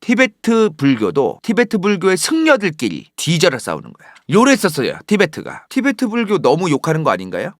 티베트 불교도 티베트 불교의 승려들끼리 뒤져라 싸우는 거야. 요랬었어요. 티베트가. 티베트 불교 너무 욕하는 거 아닌가요?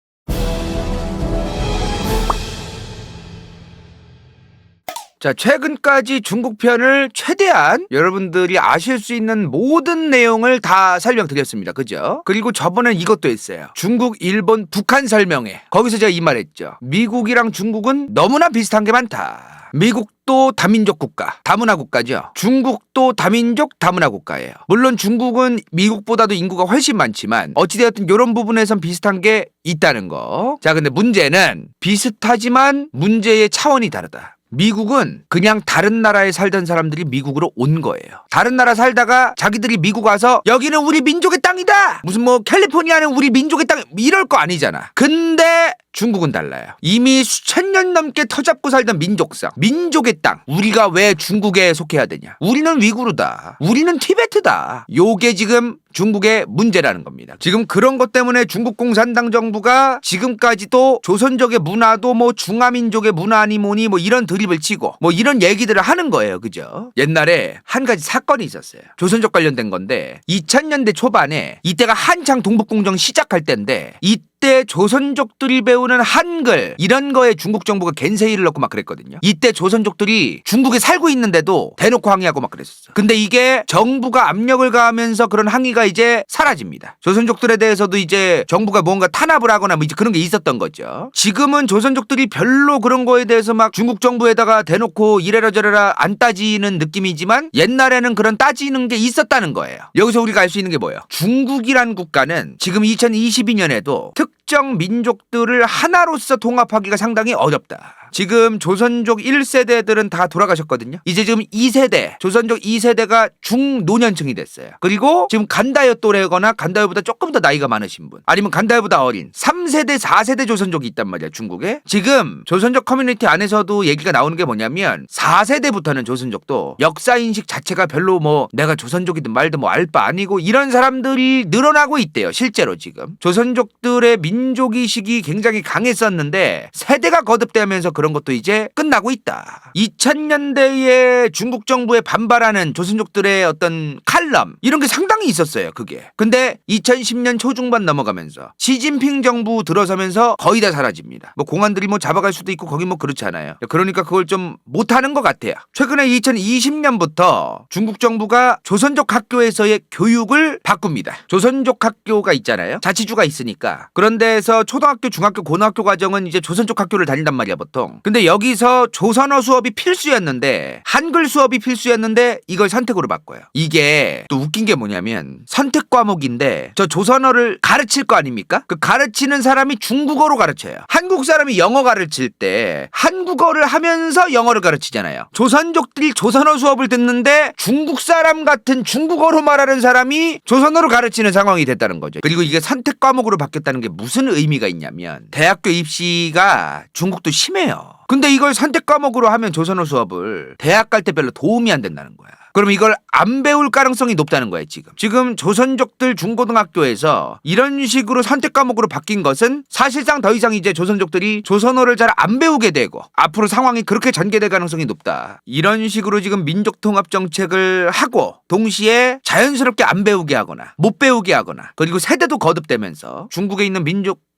자, 최근까지 중국 편을 최대한 여러분들이 아실 수 있는 모든 내용을 다 설명드렸습니다. 그죠? 그리고 저번엔 이것도 했어요. 중국, 일본, 북한 설명회. 거기서 제가 이 말 했죠. 미국이랑 중국은 너무나 비슷한 게 많다. 미국도 다민족 국가, 다문화 국가죠. 중국도 다민족, 다문화 국가예요. 물론 중국은 미국보다도 인구가 훨씬 많지만 어찌되었든 이런 부분에선 비슷한 게 있다는 거. 자, 근데 문제는 비슷하지만 문제의 차원이 다르다. 미국은 그냥 다른 나라에 살던 사람들이 미국으로 온 거예요. 다른 나라 살다가 자기들이 미국 와서 여기는 우리 민족의 땅이다! 무슨 뭐 캘리포니아는 우리 민족의 땅, 이럴 거 아니잖아. 근데 중국은 달라요. 이미 수천 년 넘게 터잡고 살던 민족성, 민족의 땅. 우리가 왜 중국에 속해야 되냐? 우리는 위구르다. 우리는 티베트다. 요게 지금 중국의 문제라는 겁니다. 지금 그런 것 때문에 중국 공산당 정부가 지금까지도 조선족의 문화도 뭐 중화민족의 문화니 뭐니 뭐 이런 드립을 치고 뭐 이런 얘기들을 하는 거예요. 그죠? 옛날에 한 가지 사건이 있었어요. 조선족 관련된 건데 2000년대 초반에 이때가 한창 동북공정 시작할 때인데 이때 조선족들이 배우는 한글 이런 거에 중국 정부가 겐세이를 넣고 막 그랬거든요. 이때 조선족들이 중국에 살고 있는데도 대놓고 항의하고 막 그랬었어. 근데 이게 정부가 압력을 가하면서 그런 항의가 이제 사라집니다. 조선족들에 대해서도 이제 정부가 뭔가 탄압을 하거나 뭐 이제 그런 게 있었던 거죠. 지금은 조선족들이 별로 그런 거에 대해서 막 중국 정부에다가 대놓고 이래라 저래라 안 따지는 느낌이지만 옛날에는 그런 따지는 게 있었다는 거예요. 여기서 우리가 알 수 있는 게 뭐예요? 중국이란 국가는 지금 2022년에도 특정 민족들을 하나로서 통합하기가 상당히 어렵다. 지금 조선족 1세대들은 다 돌아가셨거든요. 이제 지금 2세대, 조선족 2세대가 중노년층이 됐어요. 그리고 지금 간다요 또래거나 간다요보다 조금 더 나이가 많으신 분, 아니면 간다요보다 어린 3세대, 4세대 조선족이 있단 말이야, 중국에. 지금 조선족 커뮤니티 안에서도 얘기가 나오는 게 뭐냐면 4세대부터는 조선족도 역사인식 자체가 별로 뭐 내가 조선족이든 말든 뭐 알 바 아니고 이런 사람들이 늘어나고 있대요. 실제로 지금. 조선족들의 민족의식이 굉장히 강했었는데 세대가 거듭되면서 그런 것도 이제 끝나고 있다. 2000년대에 중국 정부에 반발하는 조선족들의 어떤 칼럼 이런 게 상당히 있었어요. 그게. 근데 2010년 초중반 넘어가면서 시진핑 정부 들어서면서 거의 다 사라집니다. 뭐 공안들이 뭐 잡아갈 수도 있고 거기 뭐 그렇잖아요. 그러니까 그걸 좀 못하는 것 같아요. 최근에 2020년부터 중국 정부가 조선족 학교에서의 교육을 바꿉니다. 조선족 학교가 있잖아요. 자치주가 있으니까. 그런 데에서 초등학교, 중학교, 고등학교 과정은 이제 조선족 학교를 다닌단 말이야, 보통. 근데 여기서 조선어 수업이 필수였는데 한글 수업이 필수였는데 이걸 선택으로 바꿔요. 이게 또 웃긴 게 뭐냐면 선택 과목인데 저 조선어를 가르칠 거 아닙니까? 그 가르치는 사람이 중국어로 가르쳐요. 한국 사람이 영어 가르칠 때 한국어를 하면서 영어를 가르치잖아요. 조선족들이 조선어 수업을 듣는데 중국 사람 같은 중국어로 말하는 사람이 조선어로 가르치는 상황이 됐다는 거죠. 그리고 이게 선택 과목으로 바뀌었다는 게 무슨 의미가 있냐면 대학교 입시가 중국도 심해요. 근데 이걸 선택 과목으로 하면 조선어 수업을 대학 갈 때 별로 도움이 안 된다는 거야. 그럼 이걸 안 배울 가능성이 높다는 거예요, 지금. 지금 조선족들 중고등학교에서 이런 식으로 선택 과목으로 바뀐 것은 사실상 더 이상 이제 조선족들이 조선어를 잘 안 배우게 되고 앞으로 상황이 그렇게 전개될 가능성이 높다. 이런 식으로 지금 민족통합 정책을 하고 동시에 자연스럽게 안 배우게 하거나 못 배우게 하거나 그리고 세대도 거듭되면서 중국에 있는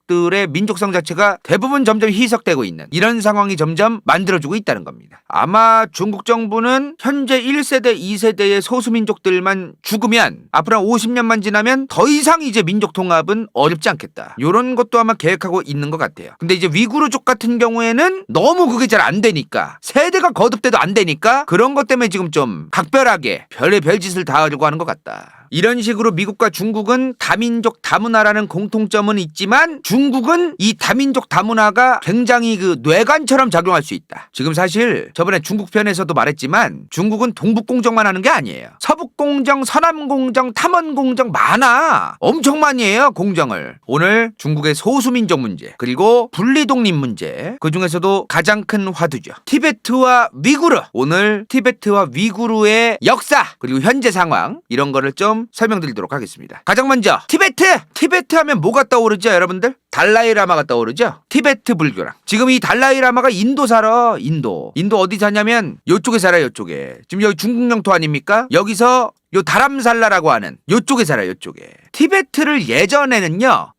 들의 민족성 자체가 대부분 점점 희석되고 있는 이런 상황이 점점 만들어지고 있다는 겁니다. 아마 중국 정부는 현재 1세대, 2세대의 소수민족들만 죽으면 앞으로 한 50년만 지나면 더 이상 이제 민족통합은 어렵지 않겠다. 이런 것도 아마 계획하고 있는 것 같아요. 근데 이제 위구르족 같은 경우에는 너무 그게 잘 안 되니까 세대가 거듭돼도 안 되니까 그런 것 때문에 지금 좀 각별하게 별의 별짓을 다 하려고 하는 것 같다. 이런 식으로 미국과 중국은 다민족 다문화라는 공통점은 있지만 중국은 이 다민족 다문화가 굉장히 그 뇌관처럼 작용할 수 있다. 지금 사실 저번에 중국 편에서도 말했지만 중국은 동북공정만 하는 게 아니에요. 서북공정, 서남공정, 탐원공정 많아. 엄청 많이 해요, 공정을. 오늘 중국의 소수민족 문제 그리고 분리독립 문제 그중에서도 가장 큰 화두죠. 티베트와 위구르. 오늘 티베트와 위구르의 역사 그리고 현재 상황 이런 거를 좀 좀 설명드리도록 하겠습니다. 가장 먼저 티베트 하면 뭐가 떠오르죠 여러분들? 달라이라마가 떠오르죠? 티베트 불교랑. 지금 이 달라이라마가 인도 살아. 인도 어디 사냐면 요쪽에 살아요. 요쪽에. 지금 여기 중국 영토 아닙니까? 여기서 요 다람살라라고 하는 요쪽에 살아요. 요쪽에. 티베트를 예전에는요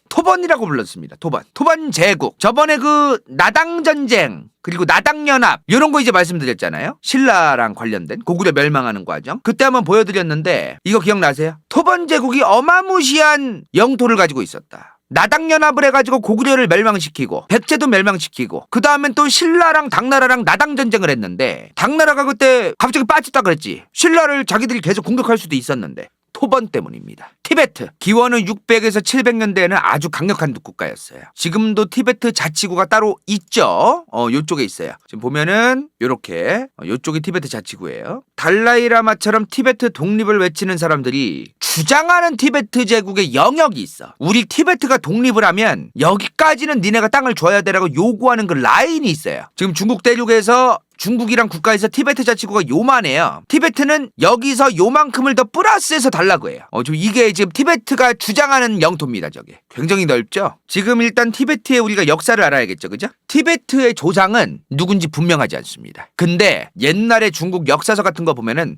토번이라고 불렀습니다. 토번 제국. 저번에 그 나당 전쟁 그리고 나당 연합 이런 거 이제 말씀드렸잖아요. 신라랑 관련된 고구려 멸망하는 과정. 그때 한번 보여드렸는데 이거 기억나세요? 토번 제국이 어마무시한 영토를 가지고 있었다. 나당연합을 해가지고 고구려를 멸망시키고 백제도 멸망시키고 그 다음엔 또 신라랑 당나라랑 나당전쟁을 했는데 당나라가 그때 갑자기 빠졌다 그랬지. 신라를 자기들이 계속 공격할 수도 있었는데 토번 때문입니다. 티베트 기원은 600에서 700년대에는 아주 강력한 국가였어요. 지금도 티베트 자치구가 따로 있죠. 요쪽에 있어요. 지금 보면은 요렇게 요쪽이 티베트 자치구예요. 달라이라마처럼 티베트 독립을 외치는 사람들이 주장하는 티베트 제국의 영역이 있어. 우리 티베트가 독립을 하면 여기까지는 니네가 땅을 줘야 되라고 요구하는 그 라인이 있어요. 지금 중국 대륙에서 중국이랑 국가에서 티베트 자치구가 요만해요. 티베트는 여기서 요만큼을 더 플러스해서 달라고 해요. 지금 이게 지금 티베트가 주장하는 영토입니다. 저게 굉장히 넓죠. 지금 일단 티베트의 우리가 역사를 알아야겠죠. 그죠? 티베트의 조상은 누군지 분명하지 않습니다. 근데 옛날에 중국 역사서 같은 거 보면은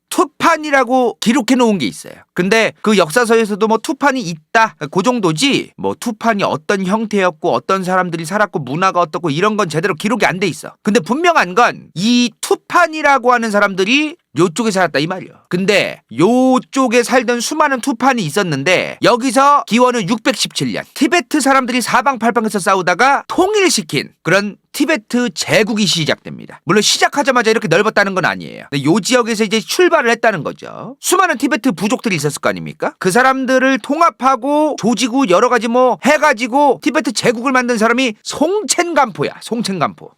투판이라고 기록해 놓은 게 있어요. 근데 그 역사서에서도 뭐 투판이 있다 그 정도지 뭐 투판이 어떤 형태였고 어떤 사람들이 살았고 문화가 어떻고 이런 건 제대로 기록이 안 돼 있어. 근데 분명한 건 이 투판이라고 하는 사람들이 요쪽에 살았다 이 말이요. 근데 요쪽에 살던 수많은 투판이 있었는데 여기서 기원은 617년 티베트 사람들이 사방팔방에서 싸우다가 통일시킨 그런 티베트 제국이 시작됩니다. 물론 시작하자마자 이렇게 넓었다는 건 아니에요. 근데 요 지역에서 이제 출발을 했다는 거죠. 수많은 티베트 부족들이 있었을 거 아닙니까? 그 사람들을 통합하고 조지고 여러 가지 뭐 해가지고 티베트 제국을 만든 사람이 송첸간포야.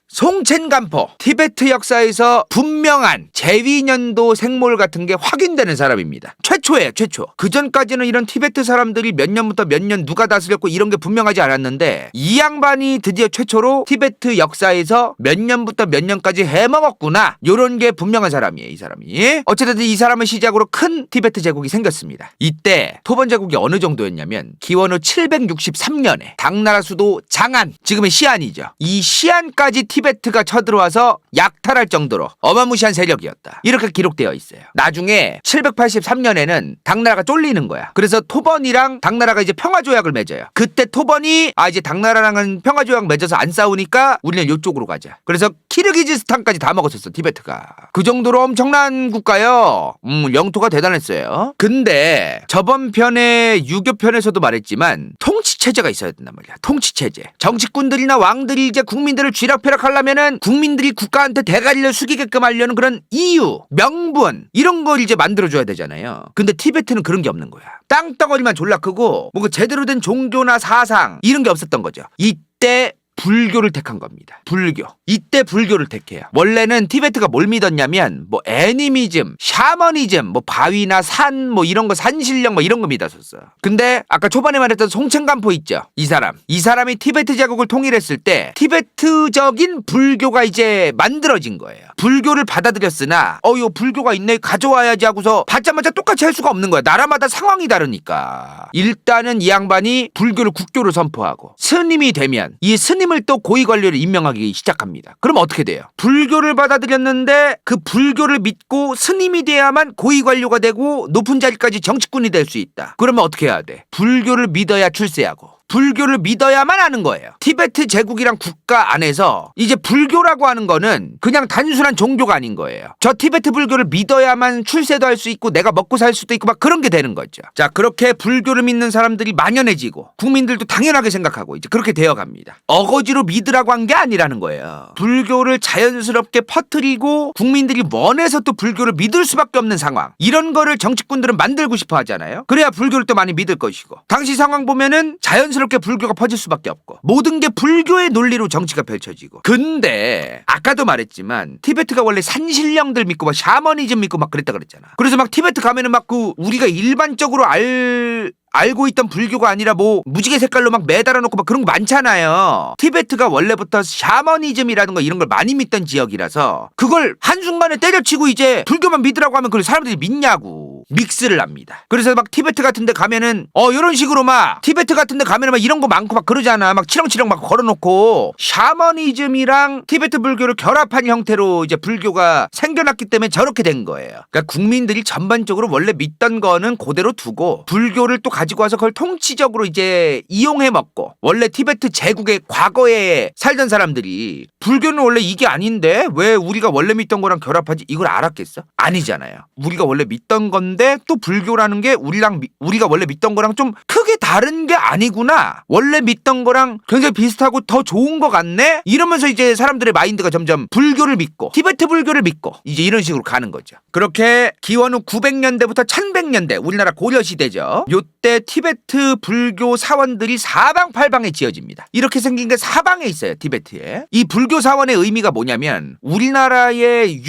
송첸간포. 티베트 역사에서 분명한 제위년도 생몰 같은 게 확인되는 사람입니다. 최초예요. 최초. 그전까지는 이런 티베트 사람들이 몇 년부터 몇 년 누가 다스렸고 이런 게 분명하지 않았는데 이 양반이 드디어 최초로 티베트 역사에서 몇 년부터 몇 년까지 해먹었구나. 요런 게 분명한 사람이에요. 이 사람이. 어쨌든 이 사람을 시작으로 큰 티베트 제국이 생겼습니다. 이때 토번 제국이 어느 정도였냐면 기원 후 763년에 당나라 수도 장안 지금의 시안이죠. 이 시안까지 티베트가 쳐들어와서 약탈할 정도로 어마무시한 세력이었다. 이렇게 기록되어 있어요. 나중에 783년에는 당나라가 쫄리는 거야. 그래서 토번이랑 당나라가 이제 평화조약을 맺어요. 그때 토번이 이제 당나라랑은 평화조약 맺어서 안 싸우니까 우리는 이쪽으로 가자. 그래서 키르기즈스탄까지 다 먹었었어. 티베트가. 그 정도로 엄청난 국가요. 영토가 대단했어요. 근데 저번 편에 유교편에서도 말했지만 통치체제가 있어야 된단 말이야. 통치체제. 정치꾼들이나 왕들이 이제 국민들을 쥐락펴락하려면은 국민들이 국가한테 대가리를 숙이게끔 하려는 그런 이유, 명분 이런 걸 이제 만들어줘야 되잖아요. 근데 티베트는 그런 게 없는 거야. 땅덩어리만 졸라 크고 뭔가 제대로 된 종교나 사상 이런 게 없었던 거죠. 이때 불교를 택한 겁니다. 불교. 이때 불교를 택해요. 원래는 티베트가 뭘 믿었냐면 뭐 애니미즘, 샤머니즘, 뭐 바위나 산 뭐 이런 거 산신령 뭐 이런 거 믿었었어. 근데 아까 초반에 말했던 송첸간포 있죠. 이 사람이 티베트 제국을 통일했을 때 티베트적인 불교가 이제 만들어진 거예요. 불교를 받아들였으나 이거 불교가 있네 가져와야지 하고서 받자마자 똑같이 할 수가 없는 거야. 나라마다 상황이 다르니까. 일단은 이 양반이 불교를 국교로 선포하고 스님이 되면 이 스님을 또 고위관료를 임명하기 시작합니다. 그럼 어떻게 돼요? 불교를 받아들였는데 그 불교를 믿고 스님이 돼야만 고위관료가 되고 높은 자리까지 정치꾼이 될 수 있다. 그러면 어떻게 해야 돼? 불교를 믿어야 출세하고 불교를 믿어야만 하는 거예요. 티베트 제국이란 국가 안에서 이제 불교라고 하는 거는 그냥 단순한 종교가 아닌 거예요. 저 티베트 불교를 믿어야만 출세도 할 수 있고 내가 먹고 살 수도 있고 막 그런 게 되는 거죠. 자, 그렇게 불교를 믿는 사람들이 만연해지고 국민들도 당연하게 생각하고 이제 그렇게 되어갑니다. 어거지로 믿으라고 한 게 아니라는 거예요. 불교를 자연스럽게 퍼뜨리고 국민들이 원해서 또 불교를 믿을 수밖에 없는 상황. 이런 거를 정치꾼들은 만들고 싶어 하잖아요. 그래야 불교를 또 많이 믿을 것이고. 당시 상황 보면은 자연스럽게 불교가 퍼질 수밖에 없고 모든 게 불교의 논리로 정치가 펼쳐지고. 근데 아까도 말했지만 티베트가 원래 산신령들 믿고 막 샤머니즘 믿고 막 그랬다 그랬잖아. 그래서 막 티베트 가면은 막 그 우리가 일반적으로 알고 있던 불교가 아니라 뭐 무지개 색깔로 막 매달아 놓고 막 그런 거 많잖아요. 티베트가 원래부터 샤머니즘이라는 거 이런 걸 많이 믿던 지역이라서 그걸 한순간에 때려치고 이제 불교만 믿으라고 하면 그걸 사람들이 믿냐고. 믹스를 합니다. 그래서 막 티베트 같은 데 가면은 이런 식으로 막 티베트 같은 데 가면은 막 이런 거 많고 막 그러잖아. 막 치렁치렁 막 걸어놓고 샤머니즘이랑 티베트 불교를 결합한 형태로 이제 불교가 생겨났기 때문에 저렇게 된 거예요. 그러니까 국민들이 전반적으로 원래 믿던 거는 그대로 두고 불교를 또 가지고 와서 그걸 통치적으로 이제 이용해 먹고, 원래 티베트 제국의 과거에 살던 사람들이 불교는 원래 이게 아닌데 왜 우리가 원래 믿던 거랑 결합하지? 이걸 알았겠어? 아니잖아요. 우리가 원래 믿던 건데 또 불교라는 게 우리가 원래 믿던 거랑 좀 크게 다른 게 아니구나. 원래 믿던 거랑 굉장히 비슷하고 더 좋은 것 같네? 이러면서 이제 사람들의 마인드가 점점 불교를 믿고 티베트 불교를 믿고 이제 이런 식으로 가는 거죠. 그렇게 기원 후 900년대부터 1100년대 우리나라 고려시대죠. 요때 티베트 불교 사원들이 사방팔방에 지어집니다. 이렇게 생긴 게 사방에 있어요. 티베트에. 이 불교 사원의 의미가 뭐냐면 우리나라의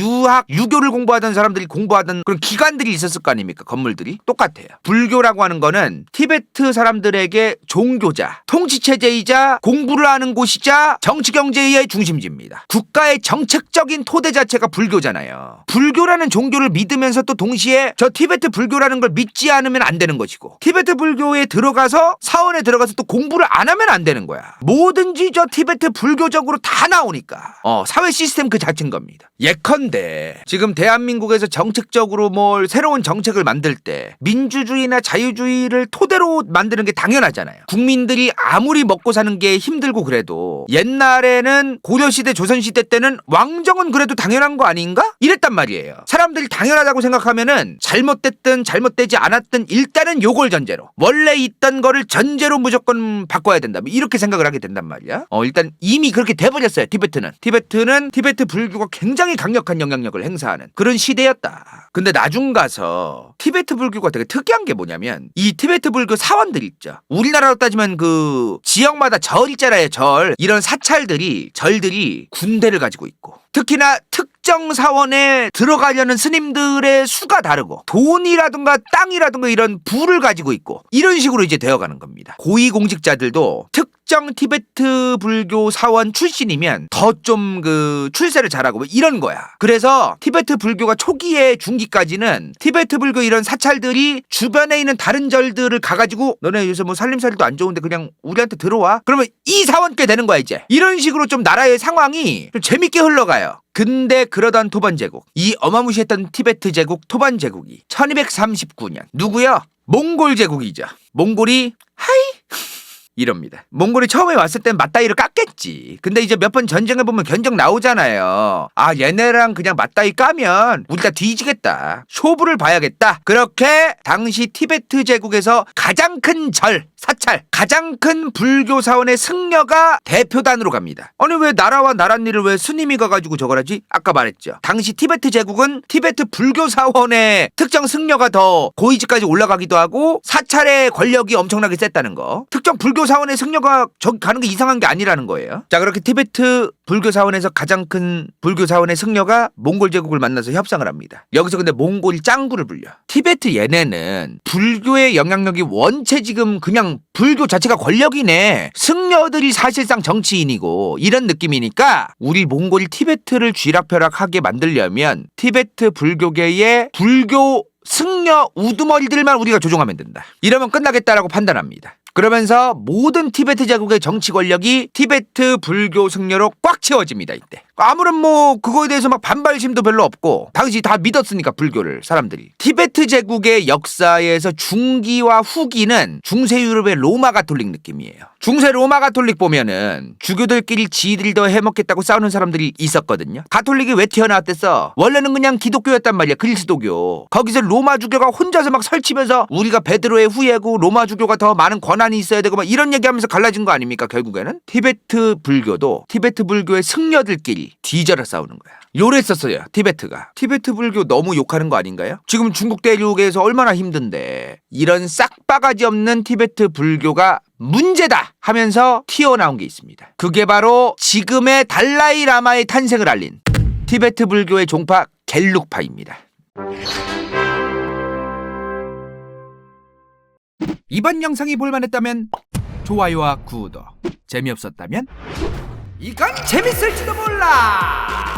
유교를 공부하던 사람들이 공부하던 그런 기관들이 있었을 거 아닙니까? 건물들이 똑같아요. 불교라고 하는 거는 티베트 사람들에게 종교자, 통치체제이자 공부를 하는 곳이자 정치경제의 중심지입니다. 국가의 정책적인 토대 자체가 불교잖아요. 불교라는 종교를 믿으면서 또 동시에 저 티베트 불교라는 걸 믿지 않으면 안 되는 것이고, 티베트 불교에 들어가서 사원에 들어가서 또 공부를 안 하면 안 되는 거야. 뭐든지 저 티베트 불교적으로 다 나오니까 사회 시스템 그 자체인 겁니다. 예컨대 지금 대한민국에서 정책적으로 뭘 새로운 정책을 만들 때 민주주의나 자유주의를 토대로 만드는 게 당연하잖아요. 국민들이 아무리 먹고 사는 게 힘들고 그래도 옛날에는 고려시대 조선시대 때는 왕정은 그래도 당연한 거 아닌가? 이랬단 말이에요. 사람들이 당연하다고 생각하면은 잘못됐든 잘못되지 않았든 일단은 요걸 전제로 원래 있던 거를 전제로 무조건 바꿔야 된다, 이렇게 생각을 하게 된단 말이야. 일단 이미 그렇게 돼버렸어요. 티베트는 티베트 불교가 굉장히 강력한 영향력을 행사하는 그런 시대였다. 근데 나중 가서 티베트 불교가 되게 특이한 게 뭐냐면 이 티베트 불교 사원들 있죠. 우리나라로 따지면 그 지역마다 절 있잖아요. 절. 이런 절들이 군대를 가지고 있고, 특히나 특정 사원에 들어가려는 스님들의 수가 다르고 돈이라든가 땅이라든가 이런 부를 가지고 있고 이런 식으로 이제 되어가는 겁니다. 고위공직자들도 특정 티베트 불교 사원 출신이면 더 좀 그 출세를 잘하고 이런 거야. 그래서 티베트 불교가 초기에 중기까지는 티베트 불교 이런 사찰들이 주변에 있는 다른 절들을 가가지고 너네 요새 뭐 살림살이도 안 좋은데 그냥 우리한테 들어와? 그러면 이 사원께 되는 거야 이제. 이런 식으로 좀 나라의 상황이 좀 재밌게 흘러가요. 근데 그러던 토반 제국, 이 어마무시했던 티베트 제국 토반 제국이 1239년 누구요? 몽골 제국이죠. 몽골이 하이 이럽니다. 몽골이 처음에 왔을 땐 맞다이를 깠겠지. 근데 이제 몇 번 전쟁해보면 견적 나오잖아요. 얘네랑 그냥 맞다이 까면 우리 다 뒤지겠다. 쇼부를 봐야겠다. 그렇게 당시 티베트 제국에서 가장 큰 사찰, 가장 큰 불교 사원의 승려가 대표단으로 갑니다. 아니 왜 나라와 나랏일을 왜 스님이 가가지고 저걸 하지? 아까 말했죠. 당시 티베트 제국은 티베트 불교 사원의 특정 승려가 더 고위직까지 올라가기도 하고 사찰의 권력이 엄청나게 셌다는 거. 특정 불교 사원의 승려가 저기 가는 게 이상한 게 아니라는 거예요. 자, 그렇게 티베트 불교 사원에서 가장 큰 불교 사원의 승려가 몽골 제국을 만나서 협상을 합니다. 여기서 근데 몽골이 짱구를 불려. 티베트 얘네는 불교의 영향력이 원체 지금 그냥 불교 자체가 권력이네. 승려들이 사실상 정치인이고 이런 느낌이니까 우리 몽골이 티베트를 쥐락펴락하게 만들려면 티베트 불교계의 불교 승려 우두머리들만 우리가 조종하면 된다. 이러면 끝나겠다라고 판단합니다. 그러면서 모든 티베트 제국의 정치 권력이 티베트 불교 승려로 꽉 채워집니다. 이때 아무런 뭐 그거에 대해서 막 반발심도 별로 없고 당시 다 믿었으니까 불교를 사람들이. 티베트 제국의 역사에서 중기와 후기는 중세 유럽의 로마 가톨릭 느낌이에요. 중세 로마 가톨릭 보면은 주교들끼리 지들이 더 해먹겠다고 싸우는 사람들이 있었거든요. 가톨릭이 왜 튀어나왔댔어? 원래는 그냥 기독교였단 말이야. 그리스도교. 거기서 로마 주교가 혼자서 막 설치면서 우리가 베드로의 후예고 로마 주교가 더 많은 권한이 있어야 되고 막 이런 얘기하면서 갈라진 거 아닙니까? 결국에는 티베트 불교도 티베트 불교의 승려들끼리 뒤져라 싸우는 거야. 요랬었어요. 티베트가. 티베트 불교 너무 욕하는 거 아닌가요? 지금 중국 대륙에서 얼마나 힘든데 이런 싹바가지 없는 티베트 불교가 문제다 하면서 튀어나온 게 있습니다. 그게 바로 지금의 달라이 라마의 탄생을 알린 티베트 불교의 종파 겔룩파입니다. 이번 영상이 볼만했다면 좋아요와 구독, 재미없었다면 이건 재밌을지도 몰라.